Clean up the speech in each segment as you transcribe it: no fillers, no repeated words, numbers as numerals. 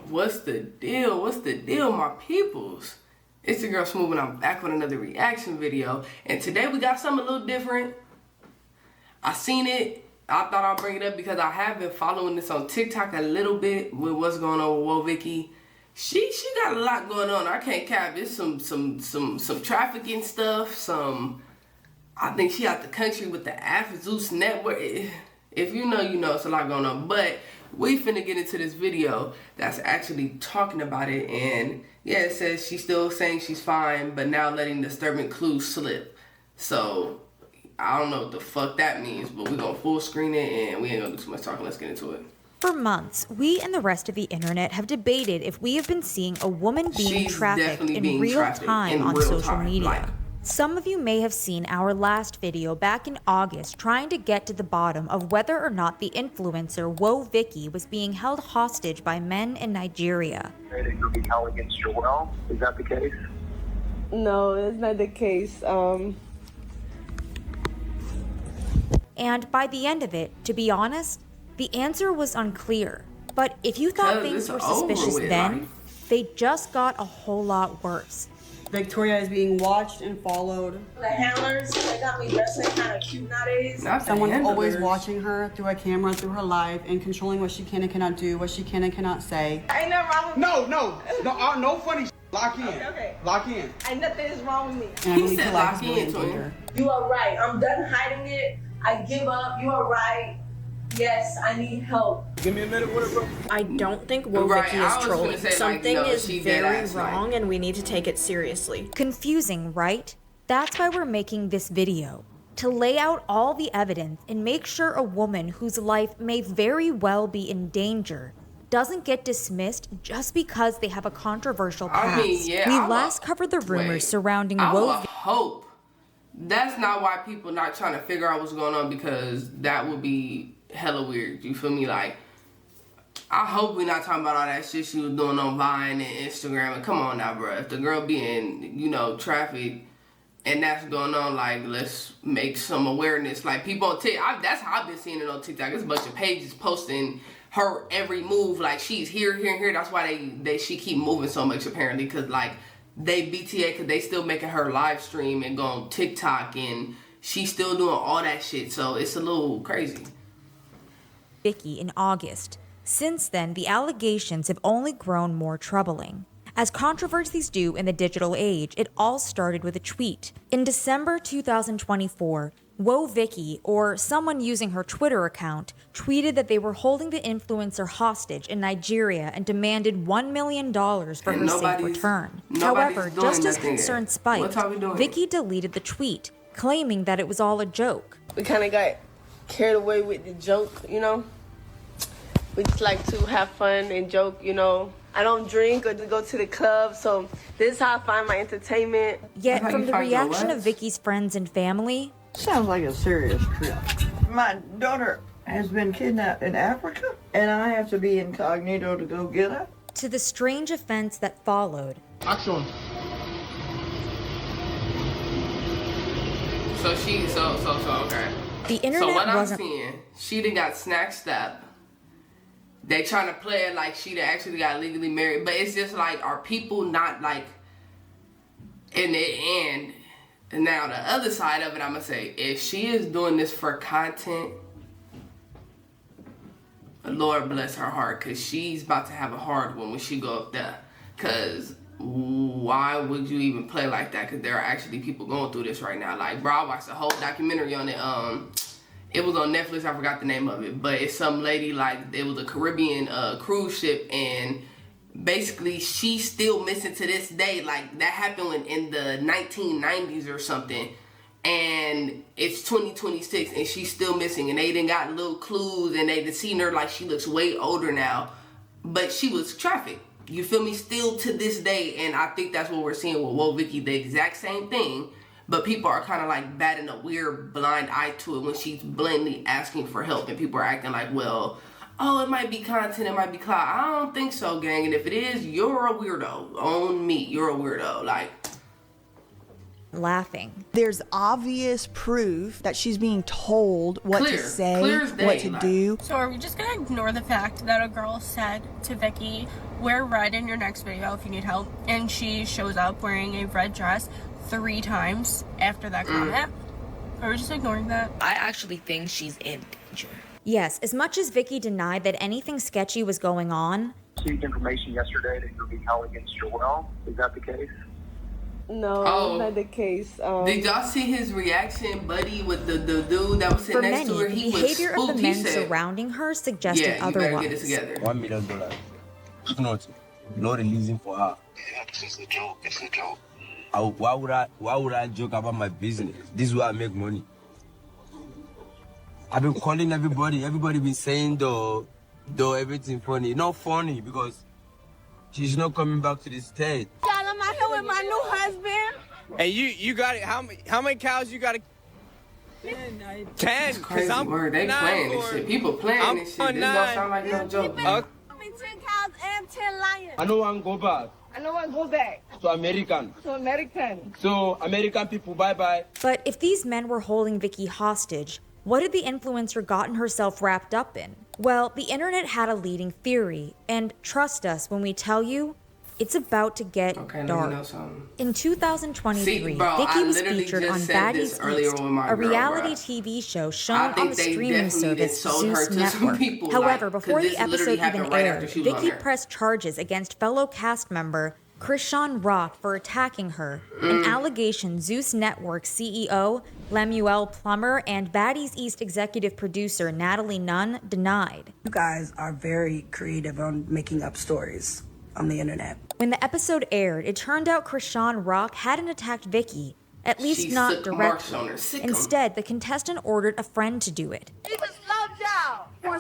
What's the deal? What's the deal, my peoples? It's your girl Smooth, and I'm back with another reaction video. And today we got something a little different. I seen it. I thought I'd bring it up because I have been following this on TikTok a little bit with what's going on with Woah Vicky. She got a lot going on. I can't cap. It's some trafficking stuff. I think she out the country with the Zeus network. If you know, you know. It's a lot going on. But we finna get into this video that's actually talking about it. And yeah, it says she's still saying she's fine, but now letting disturbing clues slip. So I don't know what the fuck that means, but we're gonna full screen it and we ain't gonna do too much talking. Let's get into it. For months, we and the rest of the internet have debated if we have been seeing a woman being trafficked in real time on social media. Some of you may have seen our last video back in August trying to get to the bottom of whether or not the influencer Woah Vicky was being held hostage by men in Nigeria. That you're being held against your will? Is that the case? No, that's not the case. And by the end of it, to be honest, the answer was unclear. But if you thought things were suspicious then, they just got a whole lot worse. Victoria is being watched and followed. The handlers, they got me dressing kind of cute nowadays. Someone's always watching her through a camera, through her life, and controlling what she can and cannot do, what she can and cannot say. Ain't nothing wrong with me. No funny shit. Lock in. Okay. Lock in. Ain't nothing is wrong with me. And I believe her life is really in danger. You are right. I'm done hiding it. I give up. You are right. Yes, I need help. Give me a minute with it, bro. I don't think Woah Vicky is trolling. Something is very wrong and we need to take it seriously. Confusing, right? That's why we're making this video. To lay out all the evidence and make sure a woman whose life may very well be in danger doesn't get dismissed just because they have a controversial past. We last covered the rumors surrounding Woah Vicky. Hope that's not why people not trying to figure out what's going on, because that would be hella weird. You feel me? Like, I hope we're not talking about all that shit she was doing on Vine and Instagram. And come on now, bro. If the girl being, you know, trafficked and that's going on, like, let's make some awareness. Like, people on TikTok, that's how I've been seeing it on TikTok. There's a bunch of pages posting her every move. Like, she's here, here, and here. That's why she keep moving so much, apparently. Because, like, they BTA, because they still making her live stream and go on TikTok. And she's still doing all that shit. So, it's a little crazy. Vicky in August. Since then, the allegations have only grown more troubling. As controversies do in the digital age, it all started with a tweet. In December 2024, Woah Vicky, or someone using her Twitter account, tweeted that they were holding the influencer hostage in Nigeria and demanded $1 million for her safe return. However, just as concerns spiked, Vicky deleted the tweet, claiming that it was all a joke. We kind of got carried away with the joke, you know. We just like to have fun and joke, you know. I don't drink or go to the club, so this is how I find my entertainment. Yet from the reaction of Vicky's friends and family, sounds like a serious trip. My daughter has been kidnapped in Africa, and I have to be incognito to go get her. To the strange offense that followed. Action. So okay. The internet so what wasn't. I'm seeing, she done got snatched up. They trying to play it like she done actually got legally married, but it's just like, are people not like in the end? And now the other side of it, I'm gonna say, if she is doing this for content, Lord bless her heart, cause she's about to have a hard one when she go up there. Cause why would you even play like that? Cause there are actually people going through this right now. Like, bro, I watched a whole documentary on it. It was on Netflix. I forgot the name of it, but it's some lady, like, it was a Caribbean cruise ship, and basically she's still missing to this day. Like, that happened in the 1990s or something, and it's 2026 and she's still missing, and they done got little clues, and they done seen her, like, she looks way older now, but she was trafficked. You feel me? Still to this day. And I think that's what we're seeing with Woah Vicky, the exact same thing. But people are kind of like batting a weird blind eye to it when she's blatantly asking for help. And people are acting like, well, oh, it might be content, it might be clout. I don't think so, gang. And if it is, you're a weirdo. On me, you're a weirdo. Like, laughing. There's obvious proof that she's being told what to say, what to do. So are we just gonna ignore the fact that a girl said to Vicky, wear red in your next video if you need help, and she shows up wearing a red dress 3 times after that comment? Are we just ignoring that? I actually think she's in danger. Yes, as much as Vicky denied that anything sketchy was going on, Received information yesterday that you're being held against your will. Is that the case? No, not the case. Did y'all see his reaction, buddy, with the dude that was sitting for next many, to her? the He behavior was of the spooked. men He said, surrounding her suggested yeah, you better get it otherwise. together. $1 million. If not, no releasing for her. This is a joke. It's a joke. Why would I joke about my business? This is where I make money. I've been calling everybody. Everybody been saying though everything funny. Not funny because she's not coming back to the state. I'm out here with my new husband. And you got it. How many cows you got? 10. Crazy word. They playing this shit. People playing this shit. This don't sound like no joke. 10 cows and 10 lions. I know one go back. I know I go back To American. to American. So American people, bye-bye. But if these men were holding Vicky hostage, what had the influencer gotten herself wrapped up in? Well, the internet had a leading theory, and trust us when we tell you, it's about to get dark. Let me know something. In 2023, See, bro, Vicky I was literally featured just on said this Baddies earlier East, with my a girl, reality bro. TV show I shown on think the they streaming definitely done service sold her Zeus to some Network. people, However, like, 'cause before the this literally episode happened even right after aired, she was on Vicky there. pressed charges against fellow cast member Krishan Rock for attacking her, an allegation Zeus Network CEO Lemuel Plummer and Baddies East executive producer Natalie Nunn denied. You guys are very creative on making up stories on the internet. When the episode aired, it turned out Krishan Rock hadn't attacked Vicky, at least She not sick marks directly. on her, sick 'em. Instead, the contestant ordered a friend to do it. He just loved y'all. Bro,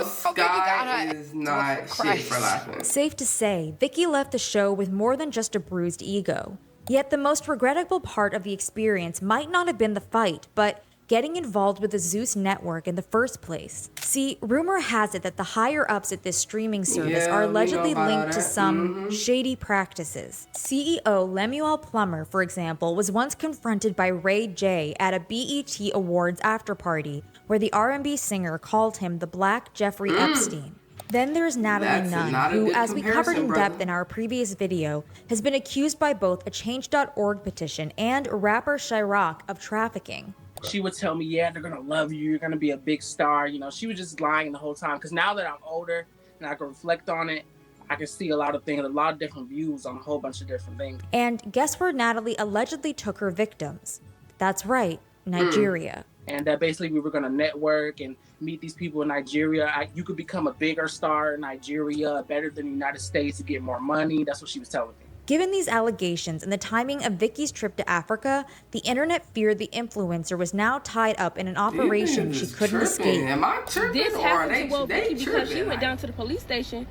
Sky is not shit for laughing. Safe to say, Vicky left the show with more than just a bruised ego. Yet the most regrettable part of the experience might not have been the fight, but getting involved with the Zeus Network in the first place. See, rumor has it that the higher-ups at this streaming service are allegedly linked to some shady practices. CEO Lemuel Plummer, for example, was once confronted by Ray J at a BET Awards after-party, where the R&B singer called him the Black Jeffrey Epstein. Then there's Natalie Nunn, who, as we covered in depth in our previous video, has been accused by both a Change.org petition and rapper Chirac of trafficking. She would tell me, yeah, they're gonna love you, you're gonna be a big star. You know, she was just lying the whole time. Because now that I'm older and I can reflect on it, I can see a lot of things, a lot of different views on a whole bunch of different things. And guess where Natalie allegedly took her victims? That's right, Nigeria. And that basically we were gonna network and meet these people in Nigeria. You could become a bigger star in Nigeria, better than the United States, to get more money. That's what she was telling me. Given these allegations and the timing of Vicky's trip to Africa, the internet feared the influencer was now tied up in an operation she couldn't escape. Am I tripping? This or happened they, to Woah they Vicky because she tripping? went down to the police station,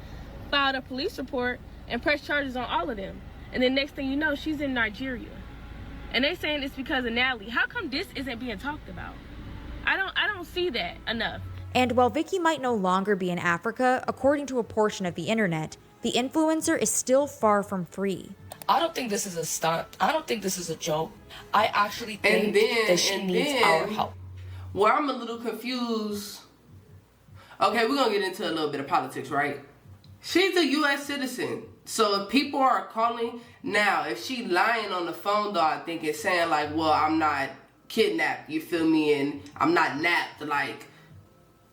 filed a police report, and pressed charges on all of them. And then next thing you know, she's in Nigeria. And they saying it's because of Natalie. How come this isn't being talked about? I don't see that enough. And while Vicky might no longer be in Africa, according to a portion of the internet, the influencer is still far from free. I don't think this is a stunt. I don't think this is a joke. I actually think that she needs our help. Where I'm a little confused. Okay, we're gonna get into a little bit of politics, right? She's a U.S. citizen. So if people are calling now, if she lying on the phone though, I think it's saying like, well, I'm not kidnapped, you feel me? And I'm not napped, like,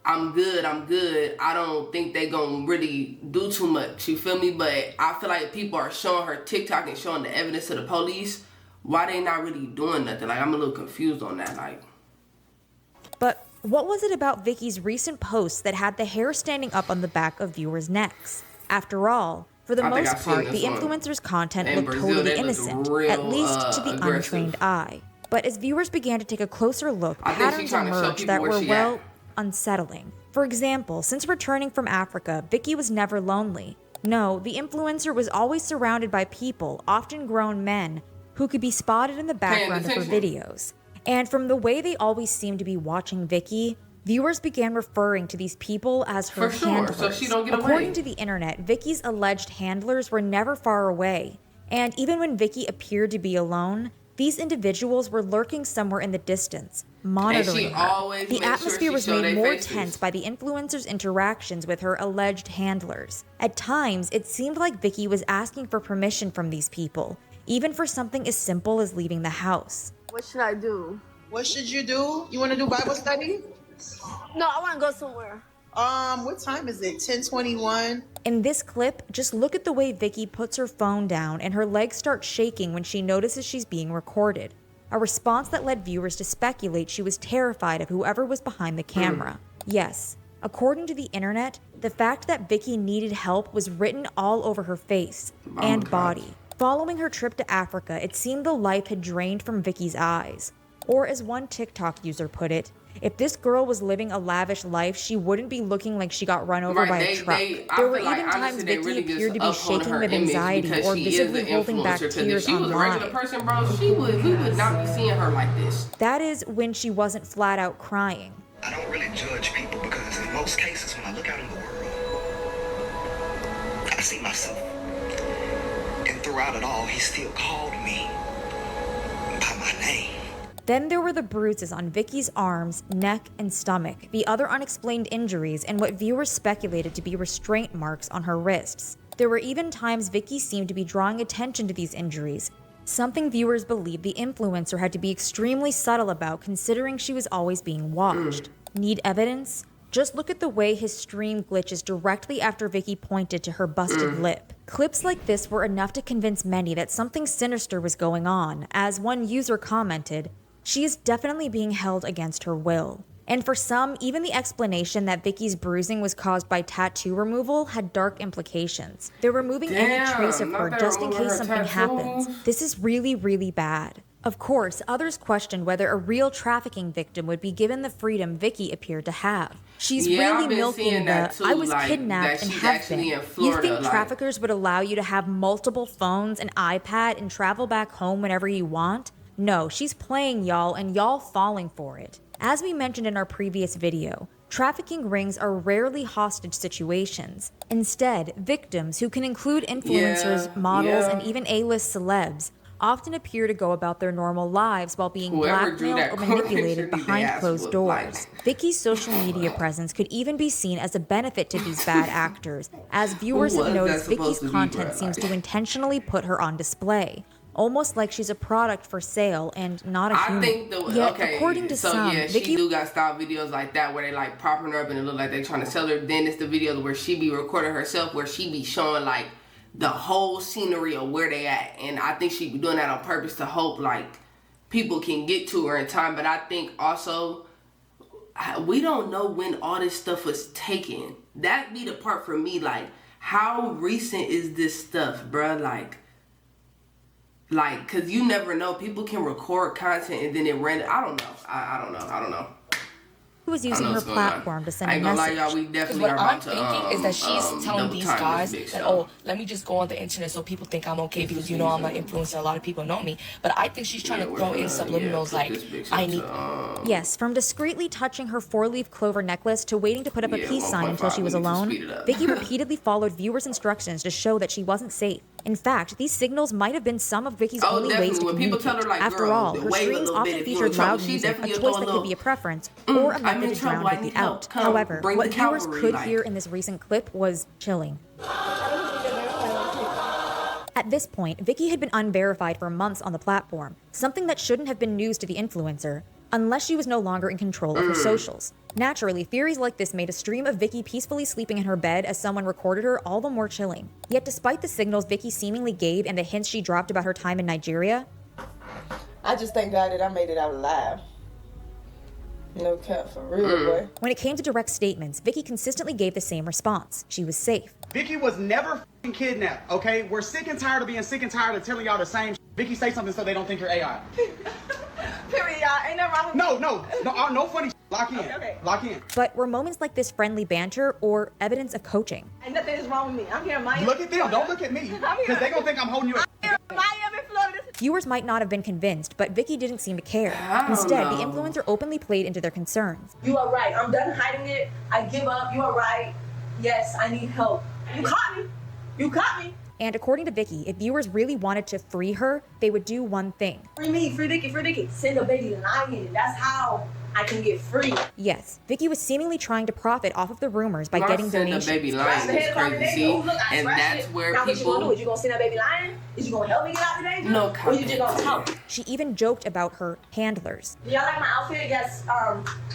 I'm good. I don't think they gonna really do too much, you feel me? But I feel like people are showing her TikTok and showing the evidence to the police. Why they not really doing nothing? Like, I'm a little confused on that, like. But what was it about Vicky's recent posts that had the hair standing up on the back of viewers' necks? After all, for the most part, the influencer's content looked totally innocent, at least to the untrained eye. But as viewers began to take a closer look, patterns emerged that were, well, unsettling. For example, since returning from Africa, Vicky was never lonely. No, the influencer was always surrounded by people, often grown men, who could be spotted in the background of her videos. And from the way they always seemed to be watching Vicky, viewers began referring to these people as her handlers. So she don't get away. According to the internet, Vicky's alleged handlers were never far away, And even when Vicky appeared to be alone, these individuals were lurking somewhere in the distance, monitoring her. The atmosphere was made more tense by the influencer's interactions with her alleged handlers. At times, it seemed like Vicky was asking for permission from these people, even for something as simple as leaving the house. What should I do? What should you do? You want to do Bible study? No, I want to go somewhere. What time is it? 10:21. In this clip, just look at the way Vicky puts her phone down and her legs start shaking when she notices she's being recorded. A response that led viewers to speculate she was terrified of whoever was behind the camera. Yes, according to the internet, the fact that Vicky needed help was written all over her face and body. Following her trip to Africa, it seemed the life had drained from Vicky's eyes. Or as one TikTok user put it, if this girl was living a lavish life, she wouldn't be looking like she got run over by a truck. There were even times Vicky appeared to be shaking with anxiety or visibly holding back tears online. If she was a regular person, bro, we would not be seeing her like this. That is when she wasn't flat out crying. I don't really judge people because in most cases when I look out in the world, I see myself. And throughout it all, he still called me by my name. Then there were the bruises on Vicky's arms, neck, and stomach, the other unexplained injuries, and what viewers speculated to be restraint marks on her wrists. There were even times Vicky seemed to be drawing attention to these injuries, something viewers believed the influencer had to be extremely subtle about considering she was always being watched. Need evidence? Just look at the way his stream glitches directly after Vicky pointed to her busted lip. Clips like this were enough to convince many that something sinister was going on, as one user commented, "She is definitely being held against her will." And for some, even the explanation that Vicky's bruising was caused by tattoo removal had dark implications. They're removing any trace of her just in case something happens. This is really, really bad. Of course, others questioned whether a real trafficking victim would be given the freedom Vicky appeared to have. She's really milking the "I was kidnapped and have been." You think traffickers would allow you to have multiple phones, an iPad, and travel back home whenever you want? No, she's playing y'all and y'all falling for it. As we mentioned in our previous video, trafficking rings are rarely hostage situations. Instead, victims, who can include influencers, models, and even A-list celebs, often appear to go about their normal lives while being blackmailed or manipulated behind closed doors. Vicky's social media presence could even be seen as a benefit to these bad actors, as viewers have noticed Vicky's content seems to intentionally put her on display. Almost like she's a product for sale and not a human. Yet, according to some, Vicky she do got style videos like that where they like propping her up and it look like they trying to sell her. Then it's the videos where she be recording herself, where she be showing like the whole scenery of where they at. And I think she be doing that on purpose to hope like people can get to her in time. But I think also we don't know when all this stuff was taken. That be the part for me, like how recent is this stuff, bruh? Like, cause you never know. People can record content and then it random. I don't know. was using her platform to send a message. Because what I'm thinking is that she's telling these guys that, oh, let me just go on the internet so people think I'm okay because, you know, I'm an influencer. A lot of people know me. But I think she's trying to throw in subliminals like, I need... Yes, from discreetly touching her four-leaf clover necklace to waiting to put up a peace sign until she was alone, Vicky repeatedly followed viewers' instructions to show that she wasn't safe. In fact, these signals might have been some of Vicky's only ways to communicate. After all, her streams often featured loud music, a choice that could be a preference, or a method to drown Vicky out. However, what viewers could hear in this recent clip was chilling. At this point, Vicky had been unverified for months on the platform, something that shouldn't have been news to the influencer, unless she was no longer in control of her socials. Naturally, theories like this made a stream of Vicky peacefully sleeping in her bed as someone recorded her all the more chilling. Yet despite the signals Vicky seemingly gave and the hints she dropped about her time in Nigeria, I just thank God that I made it out alive. No cap, for real, boy. When it came to direct statements, Vicky consistently gave the same response. She was safe. Vicky was never f***ing kidnapped, okay? We're sick and tired of being sick and tired of telling y'all the same shit. Vicky, say something so they don't think you're AI. Period, y'all. Ain't nothing wrong with me. No funny shit. Lock in. Okay. Lock in. But were moments like this friendly banter or evidence of coaching? Ain't nothing is wrong with me. I'm here, Maya. Look at them. Don't look at me. Because they gonna think I'm holding you up. Viewers might not have been convinced, but Vicky didn't seem to care. Instead, the influencer openly played into their concerns. You are right. I'm done hiding it. I give up. You are right. Yes, I need help. You caught me. You caught me. And according to Vicky, if viewers really wanted to free her, they would do one thing. Free me, free Vicky, free Vicky. Send a baby lion. That's how I can get free. Yes, Vicky was seemingly trying to profit off of the rumors by getting donations. Send a baby lion is crazy. And that's where now, people... What you gonna do? Is you gonna send that baby lion? Is you gonna help me get out today? No, or you just gonna talk? She even joked about her handlers. Do y'all like my outfit? Yes,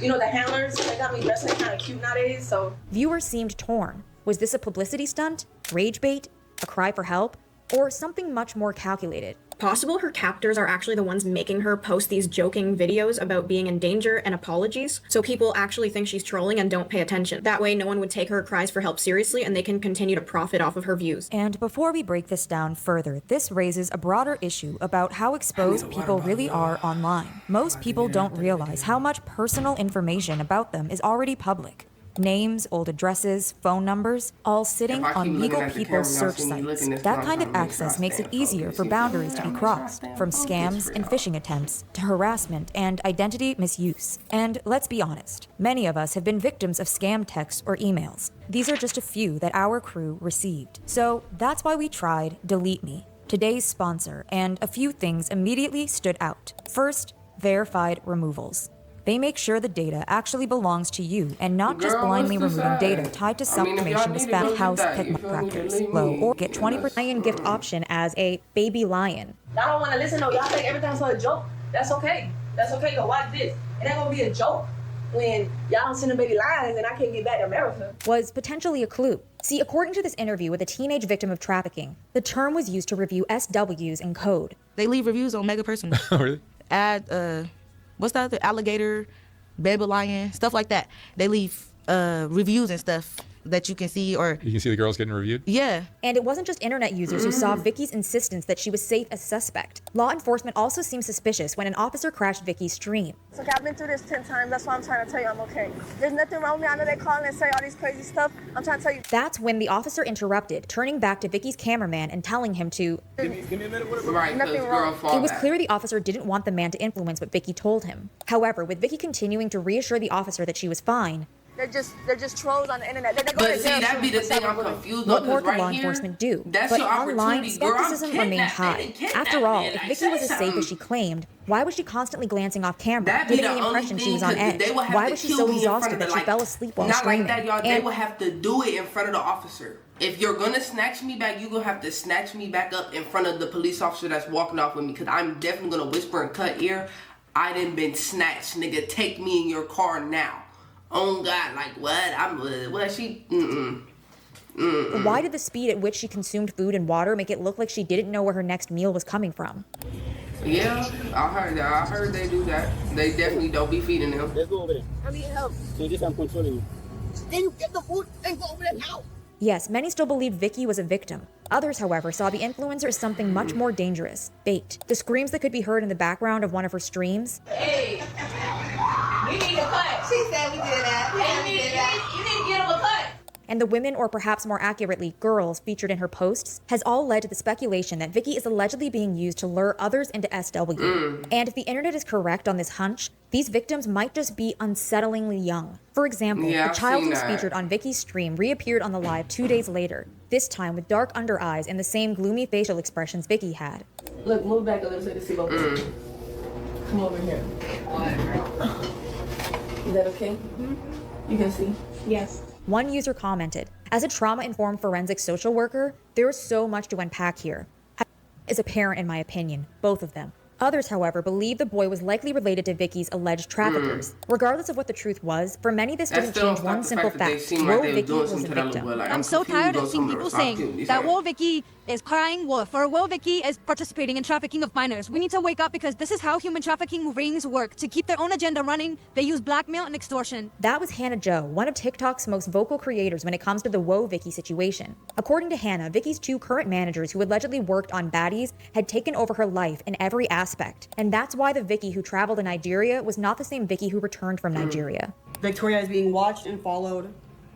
you know, the handlers, they got me dressing kind of cute nowadays, so. Viewers seemed torn. Was this a publicity stunt, rage bait, a cry for help, or something much more calculated? Possible her captors are actually the ones making her post these joking videos about being in danger and apologies, so people actually think she's trolling and don't pay attention. That way no one would take her cries for help seriously and they can continue to profit off of her views. And before we break this down further, this raises a broader issue about how exposed people really are online. Most people don't realize how much personal information about them is already public. Names, old addresses, phone numbers, all sitting on legal people's search sites. That kind of access makes it easier for boundaries to be crossed, from scams and phishing attempts to harassment and identity misuse. And let's be honest, many of us have been victims of scam texts or emails. These are just a few that our crew received. So that's why we tried Delete Me, today's sponsor, and a few things immediately stood out. First, verified removals. They make sure the data actually belongs to you and not just blindly removing data tied to self-promotion to spam house pet practice, low, or get 20% gift option as a baby lion. Y'all don't want to listen though. Y'all think everything's a joke. That's okay. That's okay. Go watch this. It ain't gonna be a joke when y'all don't send a baby lions and I can't get back to America. Was potentially a clue. See, according to this interview with a teenage victim of trafficking, the term was used to review SWs in code. They leave reviews on Mega Person. Really? Add what's that? The alligator, baby lion, stuff like that. They leave reviews and stuff that you can see, or you can see the girls getting reviewed. Yeah. And it wasn't just internet users who saw Vicky's insistence that she was safe as suspect. Law enforcement also seemed suspicious when an officer crashed Vicky's stream. It's okay, I've been through this 10 times. That's why I'm trying to tell you I'm okay. There's nothing wrong with me. I know they call and say all these crazy stuff. I'm trying to tell you. That's when the officer interrupted, turning back to Vicky's cameraman and telling him to... Give me a minute. Right, nothing wrong. It was clear the officer didn't want the man to influence what Vicky told him. However, with Vicky continuing to reassure the officer that she was fine, they're just trolls on the internet. They're but see, that'd be the thing I'm confused what on. more can right law here, enforcement do? That's But your online, opportunity, girl. skepticism remained high. After all, if Vicky was as safe as she claimed, why was she constantly glancing off camera, giving the impression she was on edge? Why was she so exhausted that she fell asleep while streaming? Not like that, y'all. They will have to do it in front of the officer. If you're gonna snatch me back, you're gonna have to snatch me back up in front of the police officer that's walking off with me, because I'm definitely gonna whisper and cut ear. I done been snatched, nigga. Take me in your car now. Oh God, like what? Why did the speed at which she consumed food and water make it look like she didn't know where her next meal was coming from? Yeah, I heard that. I heard they do that. They definitely don't be feeding them. Let's go over there. I need help. So this I'm controlling you. Then you get the food and go over there now. Yes, many still believed Vicky was a victim. Others, however, saw the influencer as something much more dangerous, bait. The screams that could be heard in the background of one of her streams. Hey, we need a cut. She said we did that. Yeah, we did that. You need to get him a cut. And the women, or perhaps more accurately, girls featured in her posts, has all led to the speculation that Vicky is allegedly being used to lure others into SW. And if the internet is correct on this hunch, these victims might just be unsettlingly young. For example, a child who was featured on Vicky's stream reappeared on the live 2 days later, this time with dark under eyes and the same gloomy facial expressions Vicky had. Look, move back a little so you can see both. Come over here. Is that okay? You can see? Yes. One user commented, as a trauma-informed forensic social worker, there is so much to unpack here. As a parent, in my opinion, both of them. Others, however, believe the boy was likely related to Vicky's alleged traffickers. Regardless of what the truth was, for many this didn't change one simple fact. Woah Vicky was a victim. I'm so tired of seeing people saying that Woah Vicky is crying wolf, or Woah Vicky is participating in trafficking of minors. We need to wake up, because this is how human trafficking rings work. To keep their own agenda running, they use blackmail and extortion. That was Hannah Jo, one of TikTok's most vocal creators when it comes to the Woah Vicky situation. According to Hannah, Vicky's 2 current managers who allegedly worked on baddies had taken over her life in every aspect. And that's why the Vicky who traveled to Nigeria was not the same Vicky who returned from Nigeria. Victoria is being watched and followed.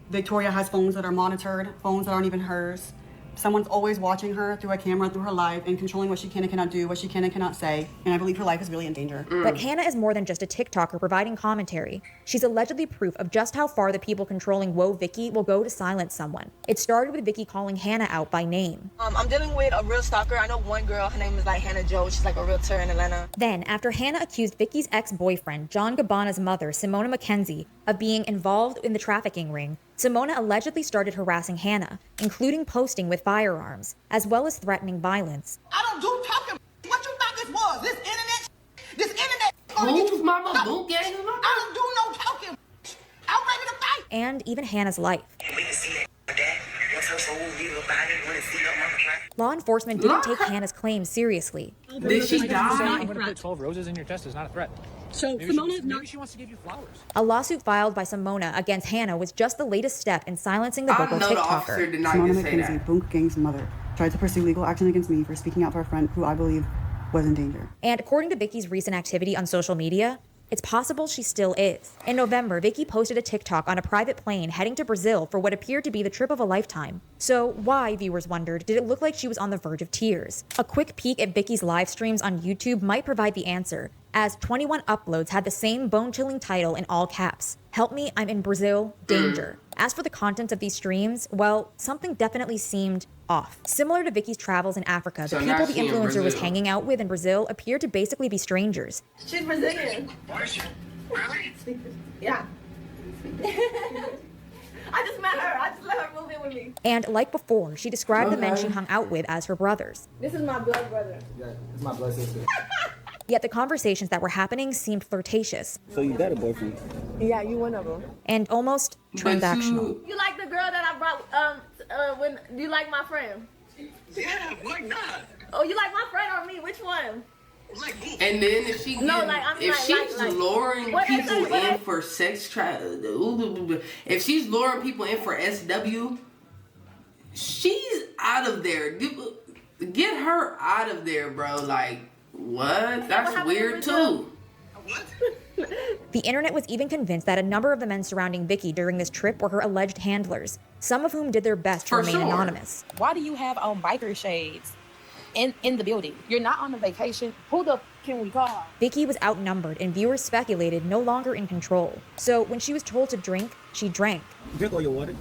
Victoria has phones that are monitored, phones that aren't even hers. Someone's always watching her through a camera, through her life, and controlling what she can and cannot do, what she can and cannot say. And I believe her life is really in danger. But Hannah is more than just a TikToker providing commentary. She's allegedly proof of just how far the people controlling Woah Vicky will go to silence someone. It started with Vicky calling Hannah out by name. I'm dealing with a real stalker. I know one girl, her name is like Hannah Joe. She's like a realtor in Atlanta. Then, after Hannah accused Vicky's ex-boyfriend, John Gabbana's mother, Simona McKenzie, of being involved in the trafficking ring, Simona allegedly started harassing Hannah, including posting with firearms, as well as threatening violence. I don't do talking. What you thought this was? This internet gonna get you. Mama boot gang? I don't do no talking. I'm ready to fight. And even Hannah's life. Law enforcement didn't take Hannah's claims seriously. Did she die? I'm going to put 12 roses in your chest is not a threat. So maybe Simona, she wants to give you flowers. A lawsuit filed by Simona against Hannah was just the latest step in silencing the vocal I know the officer TikToker. did not Simona say McKenzie, that. Boonk Gang's mother, tried to pursue legal action against me for speaking out for a friend who I believe was in danger. And according to Vicky's recent activity on social media, it's possible she still is. In November, Vicky posted a TikTok on a private plane heading to Brazil for what appeared to be the trip of a lifetime. So why, viewers wondered, did it look like she was on the verge of tears? A quick peek at Vicky's live streams on YouTube might provide the answer, as 21 uploads had the same bone-chilling title in all caps: "Help me, I'm in Brazil, danger." As for the contents of these streams, well, something definitely seemed off. Similar to Vicky's travels in Africa, the people the influencer was hanging out with in Brazil appeared to basically be strangers. She's Brazilian. Really? Yeah. I just met her. I just let her move in with me. And like before, she described the men she hung out with as her brothers. This is my blood brother. Yeah, it's my blood sister. Yet the conversations that were happening seemed flirtatious. So you got a boyfriend? Yeah, you one of them. And almost transactional. You like the girl that I brought? When do you like my friend? Yeah, why not? Oh, you like my friend or me? Which one? And then if she she's luring people in for sex if she's luring people in for SW, she's out of there. Get her out of there, bro. Like, what? That's weird too. The internet was even convinced that a number of the men surrounding Vicky during this trip were her alleged handlers, some of whom did their best to remain anonymous. Why do you have on biker shades in the building? You're not on a vacation. Who the can we call? Vicky was outnumbered and viewers speculated no longer in control. So when she was told to drink, she drank. Drink all your water.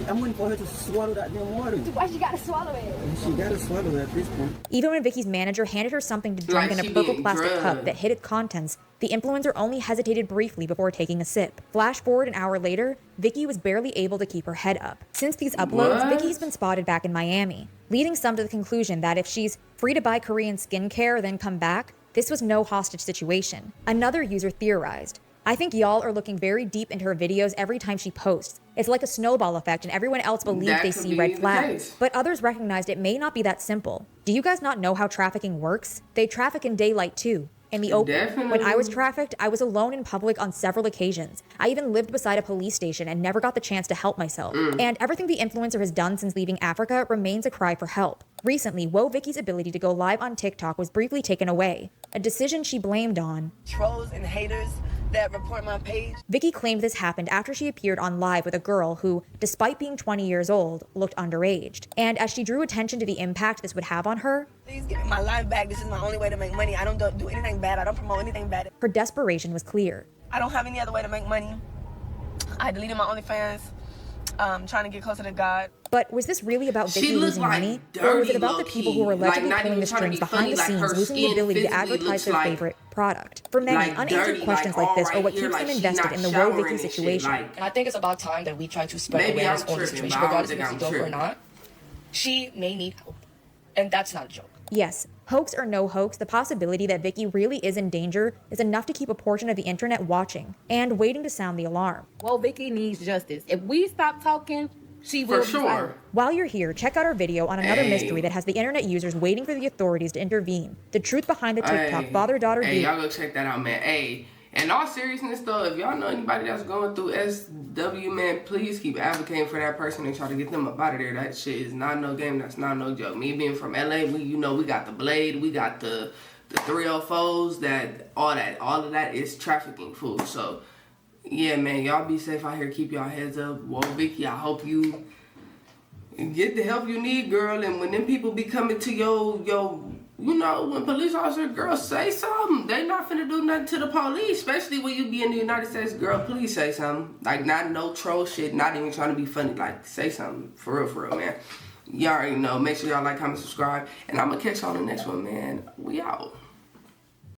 I'm waiting for her to swallow that damn water. Why she gotta swallow it? She gotta swallow it at this point. Even when Vicky's manager handed her something to drink in a purple plastic cup that hid its contents, the influencer only hesitated briefly before taking a sip. Flash forward an hour later, Vicky was barely able to keep her head up. Since these uploads, Vicky's been spotted back in Miami, leading some to the conclusion that if she's free to buy Korean skincare then come back, this was no hostage situation. Another user theorized, "I think y'all are looking very deep into her videos every time she posts. It's like a snowball effect and everyone else believes they see red flags." But others recognized it may not be that simple. Do you guys not know how trafficking works? They traffic in daylight too. In the open. Definitely. When I was trafficked, I was alone in public on several occasions. I even lived beside a police station and never got the chance to help myself. And everything the influencer has done since leaving Africa remains a cry for help. Recently, Woah Vicky's ability to go live on TikTok was briefly taken away, a decision she blamed on trolls and haters that report my page. Vicky claimed this happened after she appeared on live with a girl who, despite being 20 years old, looked underaged. And as she drew attention to the impact this would have on her, Please give me my life back. This is my only way to make money. I don't do anything bad. I don't promote anything bad. her desperation was clear. I don't have any other way to make money. I deleted my OnlyFans, trying to get closer to God. But was this really about Vicky losing money? Or was it about the people who were allegedly pulling the strings behind the scenes, losing the ability to advertise their favorite product? For many, unanswered questions like this are what keeps them invested in the Woah Vicky situation. And I think it's about time that we try to spread awareness on the situation, regardless if it's a joke or not. She may need help, and that's not a joke. Yes, hoax or no hoax, the possibility that Vicky really is in danger is enough to keep a portion of the internet watching and waiting to sound the alarm. Well, Vicky needs justice. If we stop talking, she will be silent. While you're here, check out our video on another mystery that has the internet users waiting for the authorities to intervene. The truth behind the TikTok father-daughter Hey, dude. y'all go check that out, man. Hey, in all seriousness though, if y'all know anybody that's going through SW, man, please keep advocating for that person and try to get them up out of there. That shit is not no game. That's not no joke. Me being from LA, we got the Blade, we got the 304s. That all of that is trafficking, fool. So yeah, man, y'all be safe out here. Keep y'all heads up. Woah Vicky, I hope you get the help you need, girl. And when them people be coming to your you know, when police officers, girl, say something. They not finna do nothing to the police, especially when you be in the United States. Girl, please say something. Like, not no troll shit, not even trying to be funny. Like, say something. For real, man. Y'all already know. Make sure y'all like, comment, subscribe. And I'm gonna catch y'all on the next one, man. We out.